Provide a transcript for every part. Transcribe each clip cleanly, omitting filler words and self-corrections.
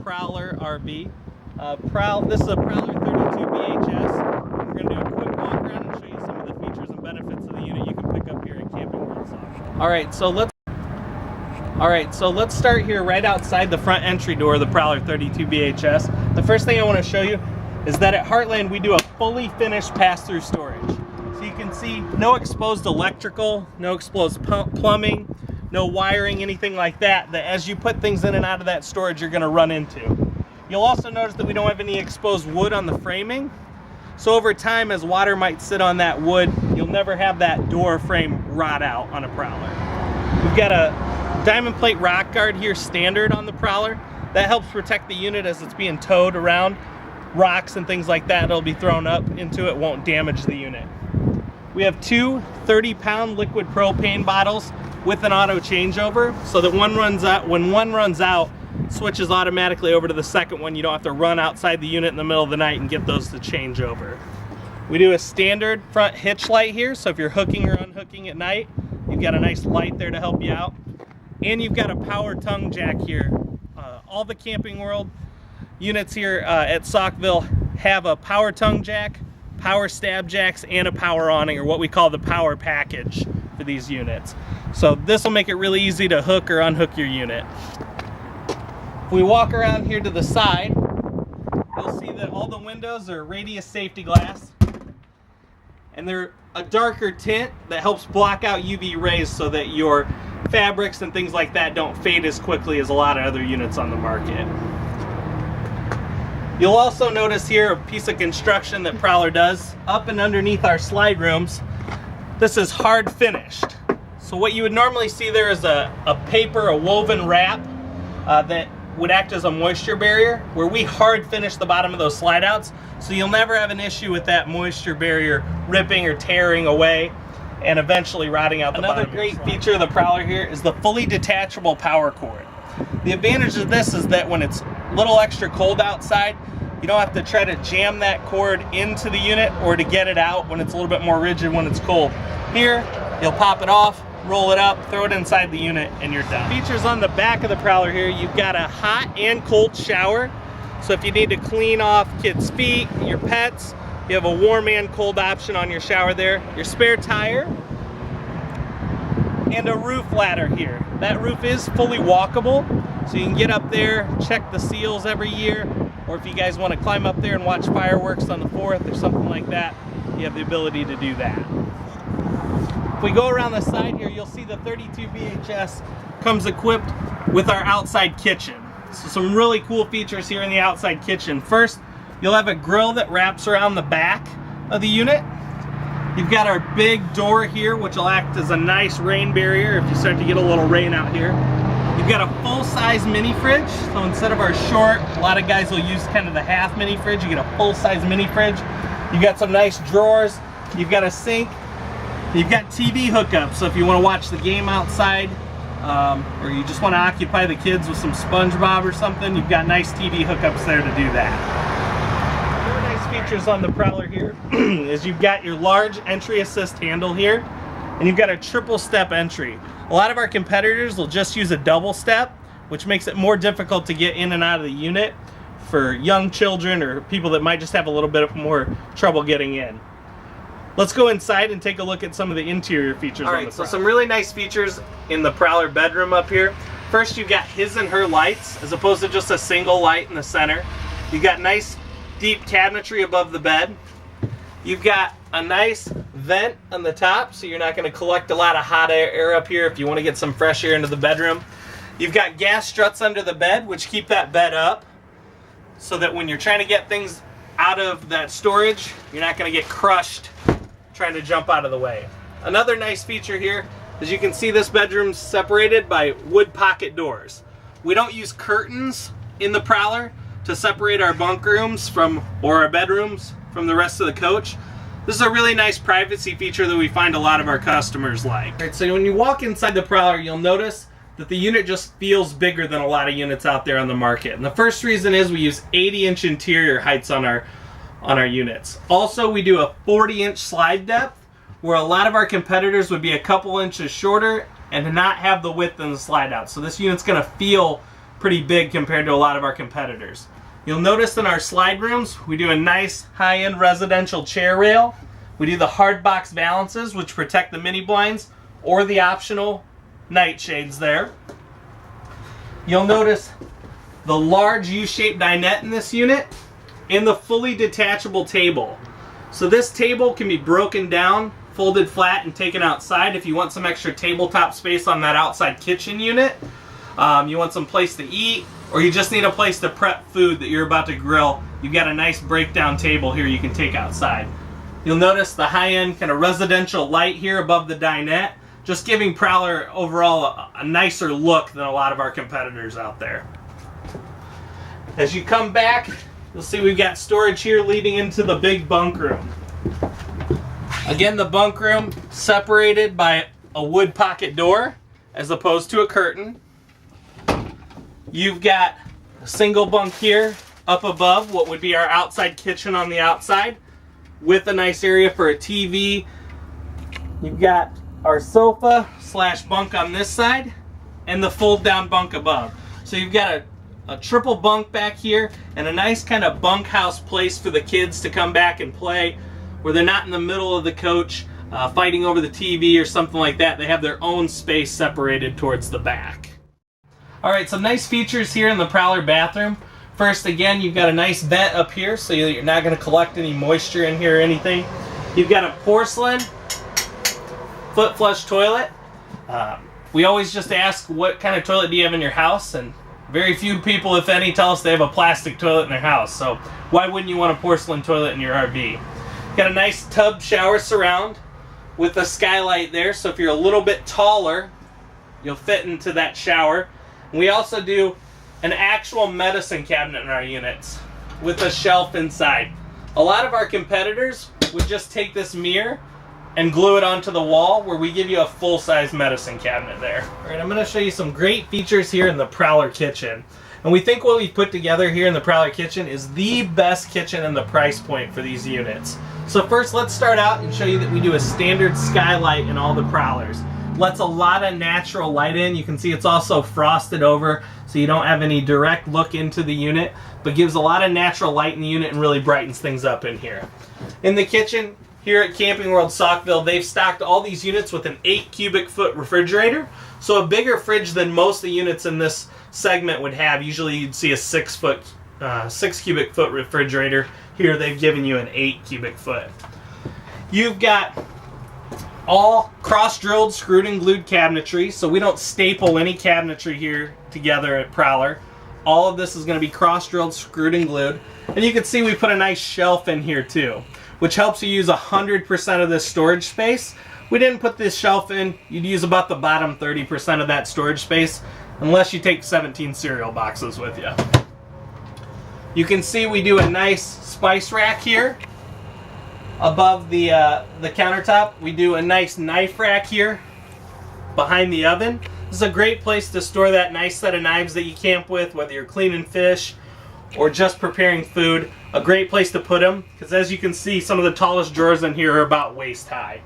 PROWLER RV. This is a PROWLER 32PBHS. We're going to do a quick walk around and show you some of the features and benefits of the unit you can pick up here at Camping World SAUKVILLE. Alright, so let's start here right outside the front entry door of the PROWLER 32PBHS. The first thing I want to show you is that at Heartland we do a fully finished pass-through storage. So you can see no exposed electrical, no exposed plumbing, no wiring, anything like that, that as you put things in and out of that storage you're going to run into. You'll also notice that we don't have any exposed wood on the framing. So over time, as water might sit on that wood, you'll never have that door frame rot out on a PROWLER. We've got a diamond plate rock guard here standard on the PROWLER. That helps protect the unit as it's being towed around. Rocks and things like that that'll be thrown up into it won't damage the unit. We have two 30-pound liquid propane bottles with an auto changeover, so that when one runs out, switches automatically over to the second one. You don't have to run outside the unit in the middle of the night and get those to change over. We do a standard front hitch light here, so if you're hooking or unhooking at night, you've got a nice light there to help you out. And you've got a power tongue jack here. All the Camping World units here at SAUKVILLE have a power tongue jack, power stab jacks, and a power awning, or what we call the power package for these units. So this will make it really easy to hook or unhook your unit. If we walk around here to the side, you'll see that all the windows are radius safety glass, and they're a darker tint that helps block out UV rays so that your fabrics and things like that don't fade as quickly as a lot of other units on the market. You'll also notice here a piece of construction that PROWLER does up and underneath our slide rooms. This is hard finished. So what you would normally see there is a woven wrap that would act as a moisture barrier, where we hard finish the bottom of those slide outs, so you'll never have an issue with that moisture barrier ripping or tearing away and eventually rotting out the bottom. Another great feature of the PROWLER here is the fully detachable power cord. The advantage of this is that when it's a little extra cold outside, you don't have to try to jam that cord into the unit or to get it out when it's a little bit more rigid when it's cold. Here, you'll pop it off, roll it up, throw it inside the unit, and you're done. Features on the back of the PROWLER here, you've got a hot and cold shower. So if you need to clean off kids' feet, your pets, you have a warm and cold option on your shower there. Your spare tire, and a roof ladder here. That roof is fully walkable, so you can get up there, check the seals every year, or if you guys want to climb up there and watch fireworks on the 4th or something like that, you have the ability to do that. If we go around the side here, you'll see the 32PBHS comes equipped with our outside kitchen. So some really cool features here in the outside kitchen. First, you'll have a grill that wraps around the back of the unit. You've got our big door here, which will act as a nice rain barrier if you start to get a little rain out here. You've got a full-size mini fridge, so instead of our short, a lot of guys will use kind of the half mini fridge. You get a full-size mini fridge. You've got some nice drawers. You've got a sink. You've got TV hookups, so if you want to watch the game outside, or you just want to occupy the kids with some SpongeBob or something, you've got nice TV hookups there to do that. Other nice features on the PROWLER here is you've got your large entry assist handle here, and you've got a triple step entry. A lot of our competitors will just use a double step, which makes it more difficult to get in and out of the unit for young children or people that might just have a little bit more trouble getting in. Let's go inside and take a look at some of the interior features. Alright, so some really nice features in the PROWLER bedroom up here. First, you've got his and her lights, as opposed to just a single light in the center. You've got nice deep cabinetry above the bed. You've got a nice vent on the top, so you're not going to collect a lot of hot air up here if you want to get some fresh air into the bedroom. You've got gas struts under the bed, which keep that bed up, so that when you're trying to get things out of that storage, you're not going to get crushed trying to jump out of the way. Another nice feature here is you can see this bedroom's separated by wood pocket doors. We don't use curtains in the PROWLER to separate our bunk rooms or our bedrooms from the rest of the coach. This is a really nice privacy feature that we find a lot of our customers like. Alright, so when you walk inside the PROWLER, you'll notice that the unit just feels bigger than a lot of units out there on the market. And the first reason is we use 80-inch interior heights on our units. Also, we do a 40-inch slide depth, where a lot of our competitors would be a couple inches shorter and not have the width in the slide out. So this unit's going to feel pretty big compared to a lot of our competitors. You'll notice in our slide rooms, we do a nice high-end residential chair rail. We do the hard box valances, which protect the mini blinds, or the optional night shades there. You'll notice the large U-shaped dinette in this unit and the fully detachable table. So this table can be broken down, folded flat, and taken outside if you want some extra tabletop space on that outside kitchen unit. You want some place to eat, or you just need a place to prep food that you're about to grill. You've got a nice breakdown table here you can take outside. You'll notice the high-end kind of residential light here above the dinette, just giving Prowler overall a nicer look than a lot of our competitors out there. As you come back, you'll see we've got storage here leading into the big bunk room. Again, the bunk room separated by a wood pocket door as opposed to a curtain. You've got a single bunk here up above what would be our outside kitchen on the outside with a nice area for a TV. You've got our sofa slash bunk on this side and the fold down bunk above. So you've got a triple bunk back here and a nice kind of bunkhouse place for the kids to come back and play where they're not in the middle of the coach fighting over the TV or something like that. They have their own space separated towards the back. Alright, some nice features here in the Prowler bathroom. First, again, you've got a nice vent up here so you're not going to collect any moisture in here or anything. You've got a porcelain foot flush toilet. We always just ask what kind of toilet do you have in your house, and very few people, if any, tell us they have a plastic toilet in their house. So why wouldn't you want a porcelain toilet in your RV? Got a nice tub shower surround with a skylight there, so if you're a little bit taller, you'll fit into that shower. We also do an actual medicine cabinet in our units with a shelf inside. A lot of our competitors would just take this mirror and glue it onto the wall, where we give you a full-size medicine cabinet there. All right, I'm going to show you some great features here in the Prowler kitchen. And we think what we've put together here in the Prowler kitchen is the best kitchen in the price point for these units. So first, let's start out and show you that we do a standard skylight in all the Prowlers. Lets a lot of natural light in. You can see it's also frosted over, so you don't have any direct look into the unit, but gives a lot of natural light in the unit and really brightens things up in here. In the kitchen, here at Camping World Saukville, they've stocked all these units with an 8 cubic foot refrigerator, so a bigger fridge than most of the units in this segment would have. Usually you'd see a 6 cubic foot refrigerator. Here they've given you an 8 cubic foot. You've got all cross-drilled, screwed and glued cabinetry, so we don't staple any cabinetry here together at Prowler. All of this is going to be cross-drilled, screwed and glued. And you can see we put a nice shelf in here too, which helps you use 100% of this storage space. We didn't put this shelf in, you'd use about the bottom 30% of that storage space, unless you take 17 cereal boxes with you. You can see we do a nice spice rack here above the countertop. We do a nice knife rack here behind the oven. This is a great place to store that nice set of knives that you camp with, whether you're cleaning fish or just preparing food. A great place to put them, because as you can see, some of the tallest drawers in here are about waist high.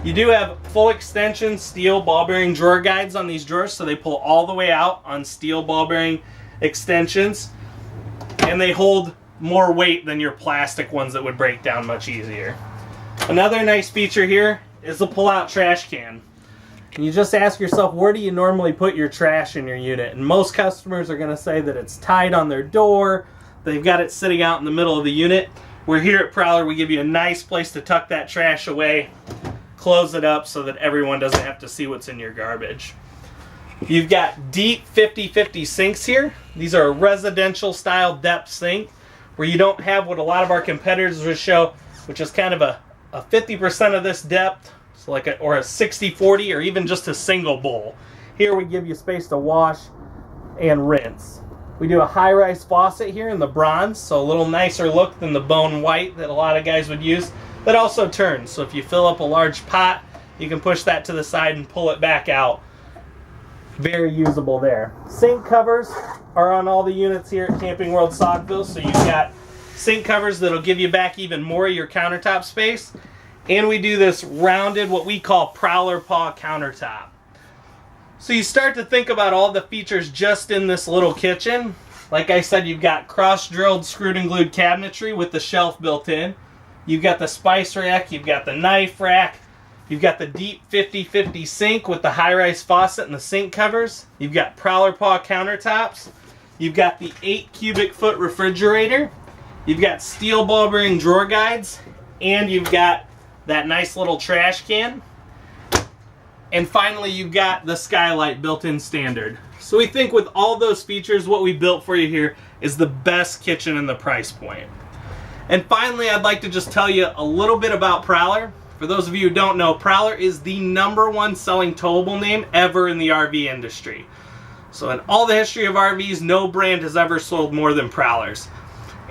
You do have full extension steel ball bearing drawer guides on these drawers, so they pull all the way out on steel ball bearing extensions, and they hold more weight than your plastic ones that would break down much easier. Another nice feature here is the pull-out trash can. And you just ask yourself, where do you normally put your trash in your unit? And most customers are going to say that it's tied on their door, they've got it sitting out in the middle of the unit. Where here at Prowler, we give you a nice place to tuck that trash away, close it up so that everyone doesn't have to see what's in your garbage. You've got deep 50-50 sinks here. These are a residential style depth sink, where you don't have what a lot of our competitors would show, which is kind of a 50% of this depth, so like or a 60-40, or even just a single bowl. Here we give you space to wash and rinse. We do a high-rise faucet here in the bronze, so a little nicer look than the bone white that a lot of guys would use. That also turns, so if you fill up a large pot, you can push that to the side and pull it back out. Very usable there. Sink covers are on all the units here at Camping World Saukville, so you've got sink covers that'll give you back even more of your countertop space. And we do this rounded, what we call Prowler paw countertop. So you start to think about all the features just in this little kitchen. Like I said, you've got cross-drilled, screwed and glued cabinetry with the shelf built in. You've got the spice rack, you've got the knife rack, you've got the deep 50/50 sink with the high-rise faucet and the sink covers. You've got Prowler Paw countertops. You've got the 8 cubic foot refrigerator. You've got steel ball bearing drawer guides. And you've got that nice little trash can. And finally, you've got the skylight built in standard. So we think with all those features, what we built for you here is the best kitchen in the price point. And finally, I'd like to just tell you a little bit about Prowler. For those of you who don't know, Prowler is the #1 selling towable name ever in the RV industry. So in all the history of RVs, no brand has ever sold more than Prowler's.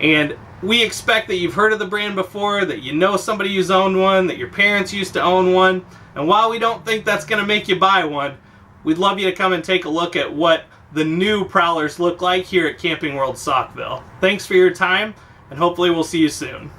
And we expect that you've heard of the brand before, that you know somebody who's owned one, that your parents used to own one. And while we don't think that's going to make you buy one, we'd love you to come and take a look at what the new Prowlers look like here at Camping World Saukville. Thanks for your time, and hopefully we'll see you soon.